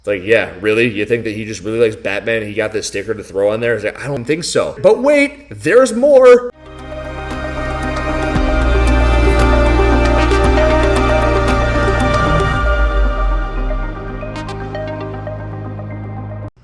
It's like, yeah, really? You think that he just really likes Batman and he got this sticker to throw on there? It's like, I don't think so. But wait, there's more.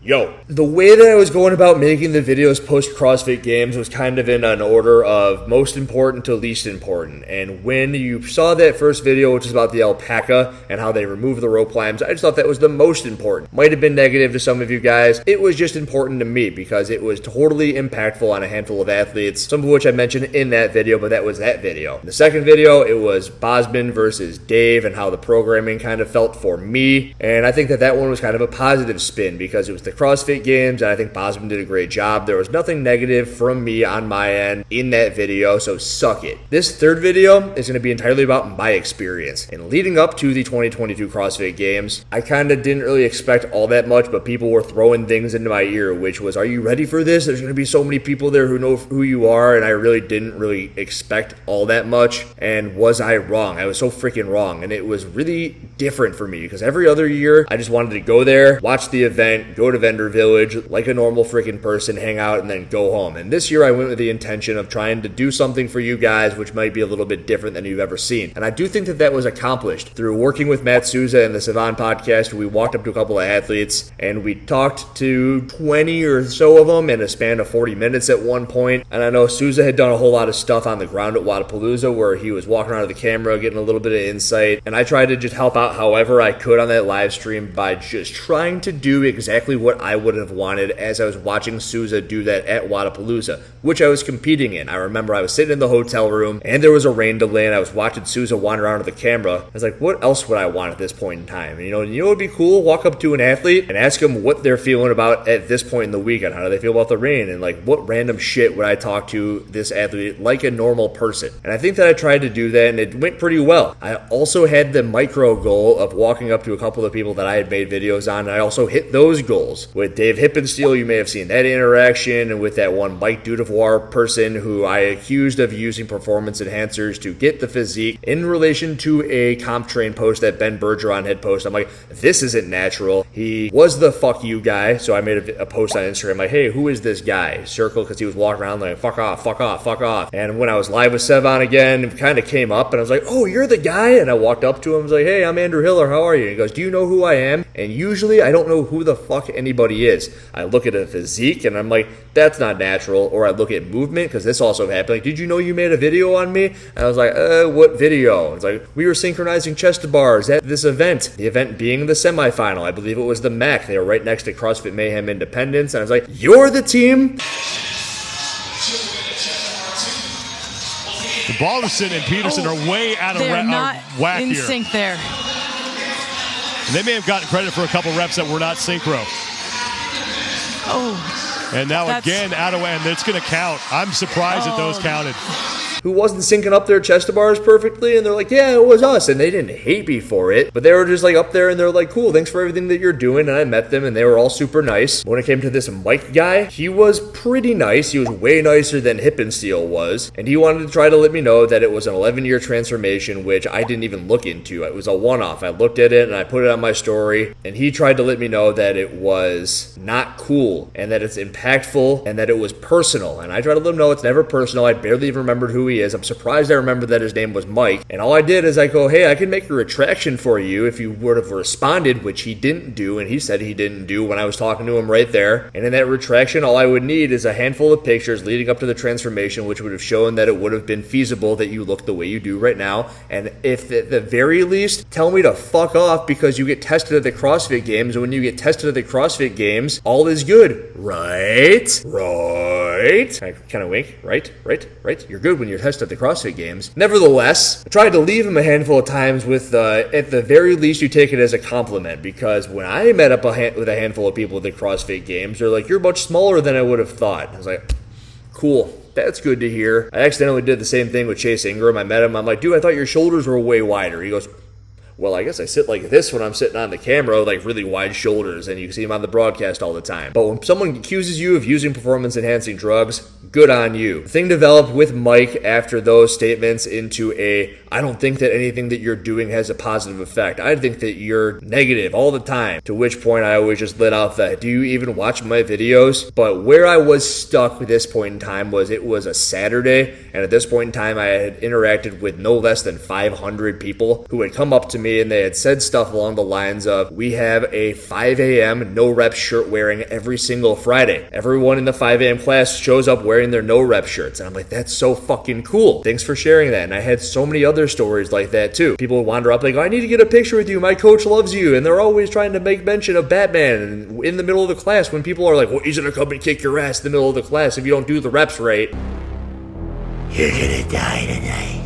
Yo, the way that I was going about making the videos post CrossFit Games was kind of in an order of most important to least important. And when you saw that first video, which is about the alpaca and how they remove the rope climbs, I just thought that was the most important. Might have been negative to some of you guys. It was just important to me because it was totally impactful on a handful of athletes, some of which I mentioned in that video, but that was that video. The second video, it was Bosman versus Dave and how the programming kind of felt for me. And I think that that one was kind of a positive spin because it was the CrossFit Games, and I think Bosman did a great job. There was nothing negative from me on my end in that video, so suck it. This third video is going to be entirely about my experience. And leading up to the 2022 CrossFit Games, I kind of didn't really expect all that much, but people were throwing things into my ear, which was, are you ready for this? There's going to be so many people there who know who you are, and I really didn't really expect all that much. And was I wrong? I was so freaking wrong, and it was really different for me because every other year, I just wanted to go there, watch the event, go to Vendor Village like a normal freaking person, hang out, and then go home. And this year I went with the intention of trying to do something for you guys which might be a little bit different than you've ever seen. And I do think that that was accomplished through working with Matt Souza and the Savant podcast. We walked up to a couple of athletes and we talked to 20 or so of them in a span of 40 minutes at one point. And I know Souza had done a whole lot of stuff on the ground at Wodapalooza where he was walking around with the camera, getting a little bit of insight. And I tried to just help out however I could on that live stream by just trying to do exactly what I would have wanted as I was watching Souza do that at Wodapalooza, which I was competing in. I remember I was sitting in the hotel room and there was a rain delay and I was watching Souza wander around with the camera. I was like, what else would I want at this point in time? And you know what would be cool? Walk up to an athlete and ask them what they're feeling about at this point in the weekend. How do they feel about the rain? And like, what random shit would I talk to this athlete like a normal person? And I think that I tried to do that and it went pretty well. I also had the micro goal of walking up to a couple of people that I had made videos on, and I also hit those goals. With Dave Hippensteel, you may have seen that interaction, and with that one Mike Dudevoir person who I accused of using performance enhancers to get the physique in relation to a comp train post that Ben Bergeron had posted. I'm like, this isn't natural. He was the fuck you guy, so I made a post on Instagram like, hey, who is this guy? Circle, because he was walking around like, fuck off, fuck off, fuck off. And when I was live with Sevon again, it kind of came up, and I was like, oh, you're the guy? And I walked up to him and was like, hey, I'm Andrew Hiller, how are you? And he goes, do you know who I am? And usually I don't know who the fuck anybody is. I look at a physique and I'm like, that's not natural. Or I look at movement, because this also happened. Like, did you know you made a video on me? And I was like, what video? It's like, we were synchronizing chest to bars at this event. The event being the semifinal. I believe it was the MAC. They were right next to CrossFit Mayhem Independence. And I was like, you're the team? Balderson and Peterson are way out of whack in here. Sync there. And they may have gotten credit for a couple reps that were not synchro. Oh. And now again out of whack, and it's going to count. I'm surprised that those counted. Who wasn't syncing up their chest to bars perfectly, and they're like, yeah, it was us, and they didn't hate me for it, but they were just like up there, and they're like, cool, thanks for everything that you're doing, and I met them, and they were all super nice. When it came to this Mike guy, he was pretty nice. He was way nicer than Hippensteel was, and he wanted to try to let me know that it was an 11-year transformation, which I didn't even look into. It was a one-off. I looked at it, and I put it on my story, and he tried to let me know that it was not cool, and that it's impactful, and that it was personal, and I tried to let him know it's never personal. I barely even remembered who he is. I'm surprised I remember that his name was Mike. And all I did is I go, hey, I can make a retraction for you if you would have responded, which he didn't do, and he said he didn't do when I was talking to him right there. And in that retraction, all I would need is a handful of pictures leading up to the transformation, which would have shown that it would have been feasible that you look the way you do right now. And if at the very least, tell me to fuck off because you get tested at the CrossFit Games, and when you get tested at the CrossFit Games, all is good. Right? Can I kind of wink? Right? You're good when you're tested at the CrossFit Games. Nevertheless, I tried to leave him a handful of times with, at the very least, you take it as a compliment, because when I met up with a handful of people at the CrossFit Games, they're like, you're much smaller than I would have thought. I was like, cool. That's good to hear. I accidentally did the same thing with Chase Ingram. I met him. I'm like, dude, I thought your shoulders were way wider. He goes, well, I guess I sit like this when I'm sitting on the camera, like really wide shoulders, and you can see him on the broadcast all the time. But when someone accuses you of using performance-enhancing drugs, good on you. The thing developed with Mike after those statements into a I don't think that anything that you're doing has a positive effect. I think that you're negative all the time. To which point I always just let out the, do you even watch my videos? But where I was stuck at this point in time was it was a Saturday, and at this point in time I had interacted with no less than 500 people who had come up to me and they had said stuff along the lines of, we have a 5 a.m. no rep shirt wearing every single Friday. Everyone in the 5 a.m. class shows up wearing their no rep shirts. And I'm like, that's so fucking cool. Thanks for sharing that. And I had so many other stories like that too. People would wander up like, I need to get a picture with you. My coach loves you. And they're always trying to make mention of Batman. And in the middle of the class, when people are like, well, he's going to come and kick your ass in the middle of the class if you don't do the reps right. You're going to die tonight.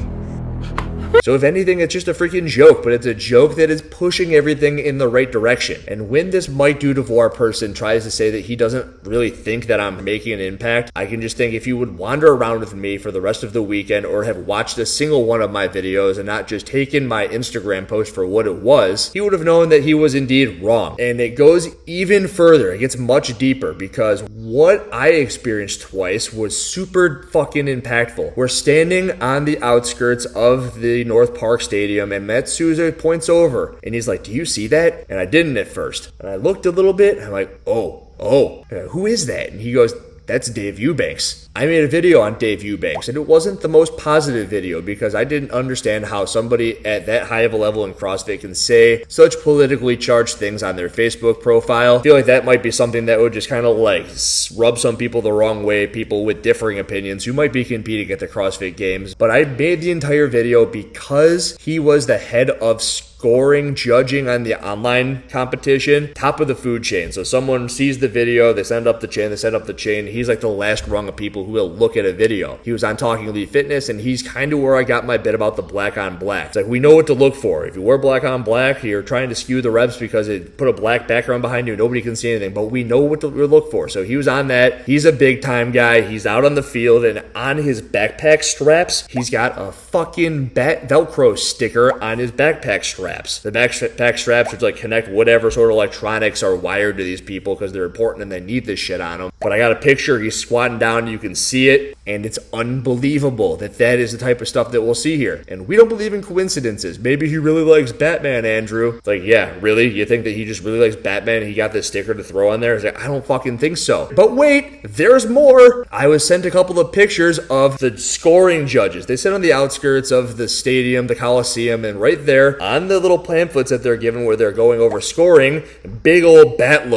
So if anything, it's just a freaking joke, but it's a joke that is pushing everything in the right direction. And when this Mike Dudevoir person tries to say that he doesn't really think that I'm making an impact, I can just think if you would wander around with me for the rest of the weekend or have watched a single one of my videos and not just taken my Instagram post for what it was, he would have known that he was indeed wrong. And it goes even further. It gets much deeper because what I experienced twice was super fucking impactful. We're standing on the outskirts of the North Park Stadium, and Matt Souza points over and he's like, do you see that? And I didn't at first. And I looked a little bit and I'm like, oh, who is that? And he goes, that's Dave Eubanks. I made a video on Dave Eubanks, and it wasn't the most positive video because I didn't understand how somebody at that high of a level in CrossFit can say such politically charged things on their Facebook profile. I feel like that might be something that would just kind of like rub some people the wrong way, people with differing opinions who might be competing at the CrossFit Games. But I made the entire video because he was the head of scoring, judging on the online competition, top of the food chain. So someone sees the video, they send up the chain, he's like the last rung of people who will look at a video. He was on Talking Elite Fitness, and he's kind of where I got my bit about the black on black. It's like, we know what to look for. If you wear black on black, you're trying to skew the reps because it put a black background behind you, nobody can see anything, but we know what to look for. So he was on that. He's a big time guy. He's out on the field, and on his backpack straps, he's got a fucking Velcro sticker on his backpack straps. The backpack straps, which like connect whatever sort of electronics are wired to these people because they're important and they need this shit on them. But I got a picture. He's squatting down. You can see it. And it's unbelievable that that is the type of stuff that we'll see here. And we don't believe in coincidences. Maybe he really likes Batman, Andrew. It's like, yeah, really? You think that he just really likes Batman and he got this sticker to throw on there? It's like, I don't fucking think so. But wait, there's more. I was sent a couple of pictures of the scoring judges. They sit on the outskirts of the stadium, the Coliseum, and right there on the little pamphlets that they're given where they're going over scoring, big old Batman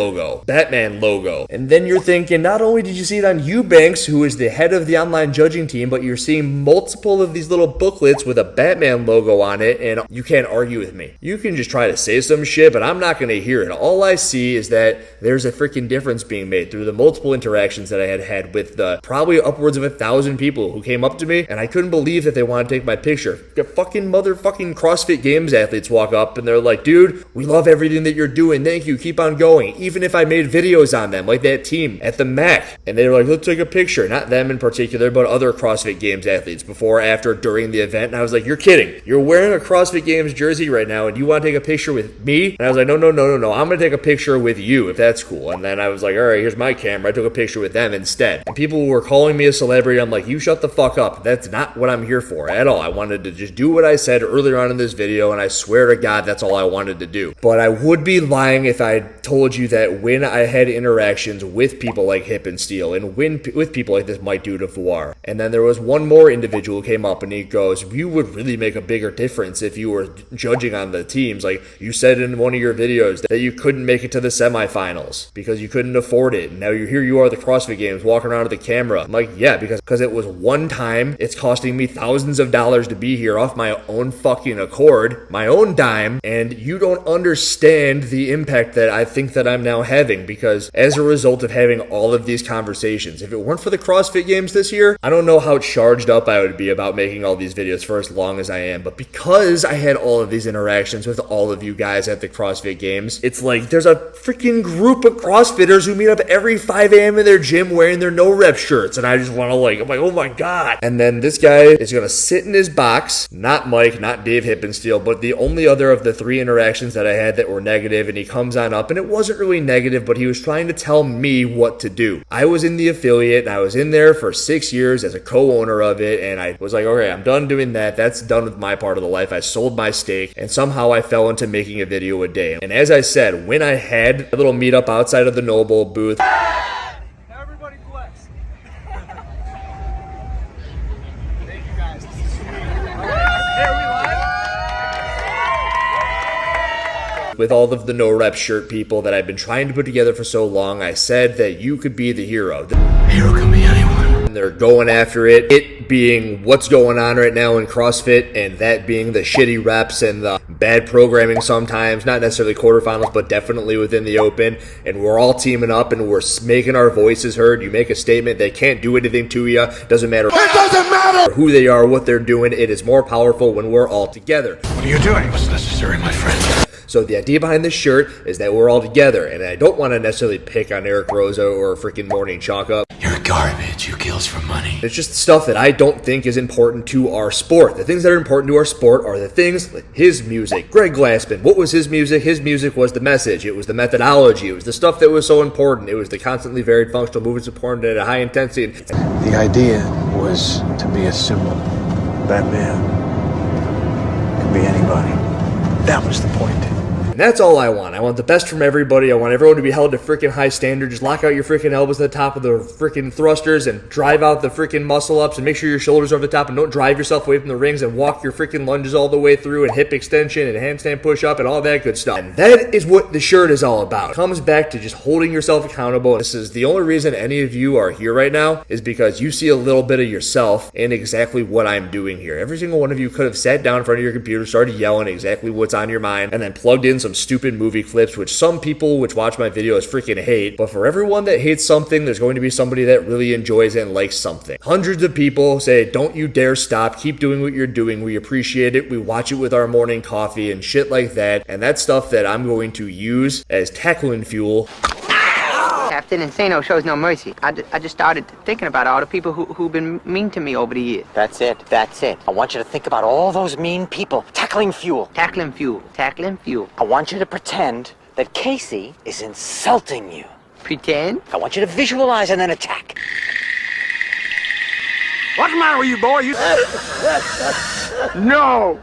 logo. And then you're thinking, not only did you see it on Eubanks, who is the head of the online judging team, but you're seeing multiple of these little booklets with a Batman logo on it, and you can't argue with me. You can just try to say some shit, but I'm not going to hear it. All I see is that there's a freaking difference being made through the multiple interactions that I had with the probably upwards of 1,000 people who came up to me, and I couldn't believe that they wanted to take my picture. The fucking motherfucking CrossFit Games athletes walk up and they're like, dude, we love everything that you're doing. Thank you. Keep on going. Even if I made videos on them, like that team at the MAC, and they were like, let's take a picture. Not them in particular, but other CrossFit Games athletes before, after, during the event. And I was like, you're kidding. You're wearing a CrossFit Games jersey right now, and you want to take a picture with me? And I was like, no. I'm going to take a picture with you if that's cool. And then I was like, all right, here's my camera. I took a picture with them instead. And people were calling me a celebrity. I'm like, you shut the fuck up. That's not what I'm here for at all. I wanted to just do what I said earlier on in this video, and I swear to God, that's all I wanted to do. But I would be lying if I told you that when I had interactions with people like Hip and Steel and with people like this Mike Dudevoir, and then there was one more individual who came up and he goes, you would really make a bigger difference if you were judging on the teams. Like you said in one of your videos that you couldn't make it to the semifinals because you couldn't afford it. And now here you are at the CrossFit Games walking around with the camera. I'm like, yeah, because it was one time. It's costing me thousands of dollars to be here off my own fucking accord, my own dime, and you don't understand the impact that I think that I'm now having because as a result of having all of these conversations, if it weren't for the CrossFit Games this year, I don't know how charged up I would be about making all these videos for as long as I am. But because I had all of these interactions with all of you guys at the CrossFit Games, it's like there's a freaking group of CrossFitters who meet up every 5 a.m. in their gym wearing their no rep shirts, and I just want to I'm like, oh my God. And then this guy is going to sit in his box, not Mike, not Dave Hippensteel, but the only other of the 3 interactions that I had that were negative, and he comes on up, and it wasn't really negative, but he was trying to tell me what to do. I was in the affiliate, and I was in there for 6 years as a co-owner of it, and I was like, okay, I'm done doing that. That's done with my part of the life. I sold my stake, and somehow I fell into making a video a day. And as I said, when I had a little meetup outside of the Noble booth, Everybody flex. Thank you guys. Here we live. with all of the no rep shirt people that I've been trying to put together for so long, I said that you could be the hero. Hero can be anyone. And they're going after it. It being what's going on right now in CrossFit, and that being the shitty reps and the bad programming sometimes, not necessarily quarterfinals, but definitely within the open. And we're all teaming up and we're making our voices heard. You make a statement, they can't do anything to you. Doesn't matter. It doesn't matter who they are, what they're doing. It is more powerful when we're all together. What are you doing? What's necessary, my friend? So the idea behind this shirt is that we're all together, and I don't want to necessarily pick on Eric Rosa or freaking Morning Chalk Up. You're garbage. You kills for money. It's just stuff that I don't think is important to our sport. The things that are important to our sport are the things like his music. Greg Glassman, what was his music? His music was the message. It was the methodology. It was the stuff that was so important. It was the constantly varied functional movements important at a high intensity. The idea was to be a symbol. Batman could be anybody. That was the point. And that's all I want. I want the best from everybody. I want everyone to be held to freaking high standard. Just lock out your freaking elbows at the top of the freaking thrusters and drive out the freaking muscle ups and make sure your shoulders are over the top and don't drive yourself away from the rings and walk your freaking lunges all the way through and hip extension and handstand push up and all that good stuff. And that is what the shirt is all about. It comes back to just holding yourself accountable. This is the only reason any of you are here right now is because you see a little bit of yourself in exactly what I'm doing here. Every single one of you could have sat down in front of your computer, started yelling exactly what's on your mind, and then plugged in some stupid movie clips, which some people which watch my videos freaking hate. But for everyone that hates something, there's going to be somebody that really enjoys it and likes something. Hundreds of people say, don't you dare stop. Keep doing what you're doing. We appreciate it. We watch it with our morning coffee and shit like that. And that's stuff that I'm going to use as tackling fuel. Captain Insano shows no mercy. I just started thinking about all the people who've been mean to me over the years. That's it. That's it. I want you to think about all those mean people. Tackling fuel. Tackling fuel. Tackling fuel. I want you to pretend that Casey is insulting you. Pretend? I want you to visualize and then attack. What's the matter with you, boy? You. No.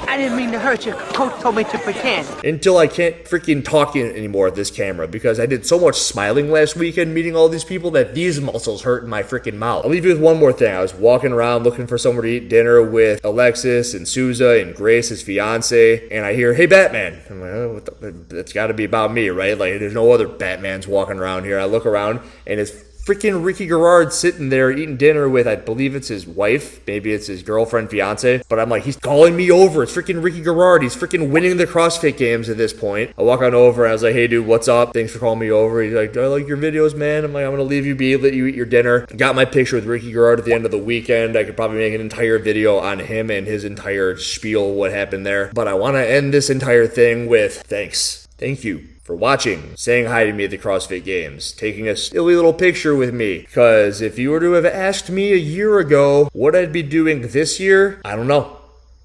I didn't mean to hurt you. Coach told me to pretend. Until I can't freaking talk anymore at this camera because I did so much smiling last weekend meeting all these people that these muscles hurt in my freaking mouth. I'll leave you with one more thing. I was walking around looking for somewhere to eat dinner with Alexis and Souza and Grace, his fiance, and I hear, "Hey, Batman." I'm like, oh, that's got to be about me, right? Like, there's no other Batmans walking around here. I look around, and it's freaking Ricky Garrard sitting there eating dinner with, I believe it's his wife, maybe it's his girlfriend, fiance, but I'm like, he's calling me over. It's freaking Ricky Garrard. He's freaking winning the CrossFit games at this point. I walk on over and I was like, "Hey dude, what's up? Thanks for calling me over." He's like, "I like your videos, man." I'm like, "I'm gonna leave you be, let you eat your dinner." Got my picture with Ricky Garrard at the end of the weekend. I could probably make an entire video on him and his entire spiel, what happened there. But I want to end this entire thing with thanks. Thank you for watching, saying hi to me at the CrossFit Games, taking a silly little picture with me. Because if you were to have asked me a year ago what I'd be doing this year, I don't know.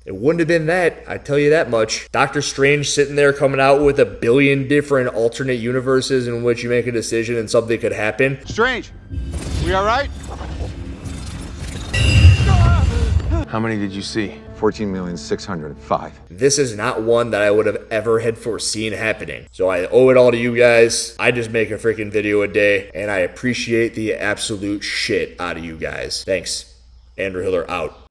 It wouldn't have been that, I tell you that much. Doctor Strange sitting there coming out with a billion different alternate universes in which you make a decision and something could happen. Strange. We all right? How many did you see? 14,605,000. This is not one that I would have ever had foreseen happening. So I owe it all to you guys. I just make a freaking video a day, and I appreciate the absolute shit out of you guys. Thanks. Andrew Hiller out.